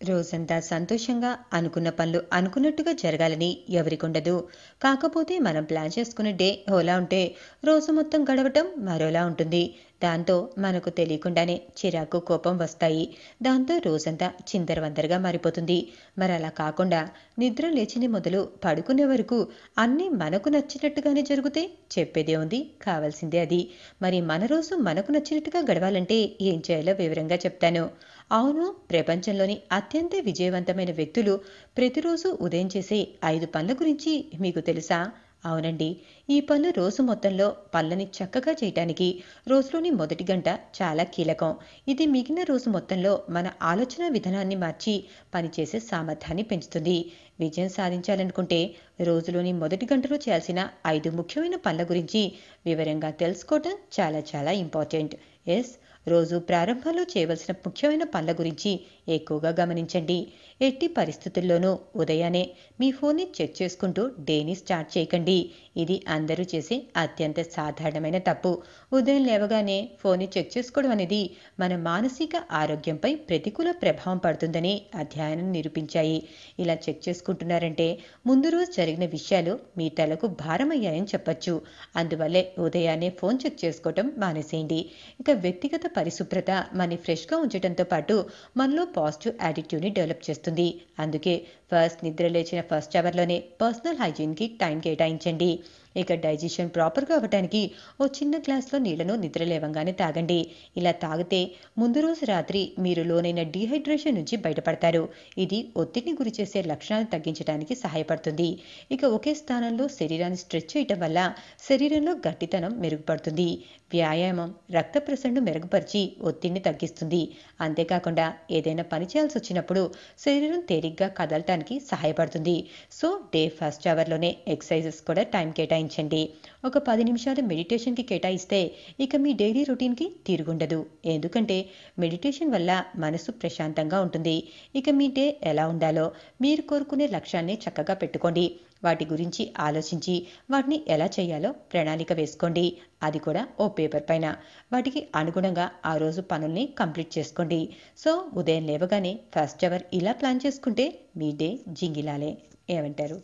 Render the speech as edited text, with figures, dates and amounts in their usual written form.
రోజంతా సంతోషంగా అనుకున్న పనులు అనుకున్నట్టుగా జరగాలని ఎవరికుండదు. కాకపోతే మనం ప్లాన్ చేసుకున్న డే ఓలా ఉంటే రోజు మొత్తం గడవటం మరోలా ఉంటుంది. దాంతో మనకు తెలియకుండానే చిరాకు, కోపం వస్తాయి. దాంతో రోజంతా చిందరవందరగా మారిపోతుంది. మరి అలా కాకుండా నిద్ర లేచింది మొదలు పడుకునే వరకు అన్నీ మనకు నచ్చినట్టుగానే జరిగితే చెప్పేదే ఉంది, కావాల్సిందే అది. మరి మన రోజు మనకు నచ్చినట్టుగా గడవాలంటే ఏం చేయాలో వివరంగా చెప్తాను. అవును, ప్రపంచంలోని అత్యంత విజయవంతమైన వ్యక్తులు ప్రతిరోజు ఉదయం చేసే 5 పనుల గురించి మీకు తెలుసా? అవునండి. ఈ పనులు రోజు మొత్తంలో పనులని చక్కగా చేయటానికి రోజులోని మొదటి గంట చాలా కీలకం. ఇది మిగిలిన రోజు మొత్తంలో మన ఆలోచన విధానాన్ని మార్చి పనిచేసే సామర్థ్యాన్ని పెంచుతుంది. విజయం సాధించాలనుకుంటే రోజులోని మొదటి గంటలో చేయాల్సిన 5 ముఖ్యమైన పనుల గురించి వివరంగా తెలుసుకోవటం చాలా చాలా ఇంపార్టెంట్. ఎస్, రోజు ప్రారంభంలో చేయవలసిన ముఖ్యమైన పనుల గురించి ఎక్కువగా గమనించండి. ఎట్టి పరిస్థితుల్లోనూ ఉదయాన్నే మీ ఫోన్ని చెక్ చేసుకుంటూ డేని స్టార్ట్ చేయకండి. ఇది అందరూ చేసే అత్యంత సాధారణమైన తప్పు. ఉదయం లేవగానే ఫోన్ని చెక్ చేసుకోవడం అనేది మన మానసిక ఆరోగ్యంపై ప్రతికూల ప్రభావం పడుతుందని అధ్యయనం నిరూపించాయి. ఇలా చెక్ చేసుకుంటున్నారంటే ముందు రోజు జరిగిన విషయాలు మీ తలకు భారమయ్యాయని చెప్పొచ్చు. అందువల్లే ఉదయాన్నే ఫోన్ చెక్ చేసుకోవటం మానేసేయండి. ఇక వ్యక్తిగత పరిశుభ్రత మనని ఫ్రెష్గా ఉంచడంతో పాటు మనలో పాజిటివ్ యాటిట్యూడ్ని డెవలప్ చేస్తుంది. అందుకే నిద్ర లేచిన ఫస్ట్ అవర్లోనే పర్సనల్ హైజీన్కి టైం కేటాయించండి. ఇక డైజెషన్ ప్రాపర్గా అవ్వడానికి ఓ చిన్న గ్లాస్లో నీళ్లను నిద్ర లేవంగానే తాగండి. ఇలా తాగితే ముందు రోజు రాత్రి మీరు లోనైన డీహైడ్రేషన్ నుంచి బయటపడతారు. ఇది ఒత్తిడిని గురి చేసే లక్షణాలను తగ్గించడానికి సహాయపడుతుంది. ఇక ఒకే స్థానంలో శరీరాన్ని స్ట్రెచ్ చేయటం వల్ల శరీరంలో గట్టితనం మెరుగుపడుతుంది. వ్యాయామం రక్త ప్రసరణను మెరుగుపరిచి ఒత్తిడిని తగ్గిస్తుంది. అంతేకాకుండా ఏదైనా పని చేయాల్సి వచ్చినప్పుడు శరీరం తేలిగ్గా కదలటానికి సహాయపడుతుంది. సో డే ఫస్ట్ అవర్లోనే ఎక్సర్సైజెస్ కూడా టైం కేటాయించండి. ఒక 10 నిమిషాలు మెడిటేషన్కి కేటాయిస్తే ఇక మీ డైలీ రొటీన్కి తిరుగుండదు. ఎందుకంటే మెడిటేషన్ వల్ల మనసు ప్రశాంతంగా ఉంటుంది. ఇక మీ డే ఎలా ఉండాలో మీరు కోరుకునే లక్ష్యాన్ని చక్కగా పెట్టుకోండి. వాటి గురించి ఆలోచించి వాటిని ఎలా చేయాలో ప్రణాళిక వేసుకోండి. అది కూడా ఓ పేపర్ పైన. వాటికి అనుగుణంగా ఆ రోజు పనుల్ని కంప్లీట్ చేసుకోండి. సో ఉదయం లేవగానే ఫస్ట్ అవర్ ఇలా ప్లాన్ చేసుకుంటే మీ డే జింగిలాలే. ఏమంటారు?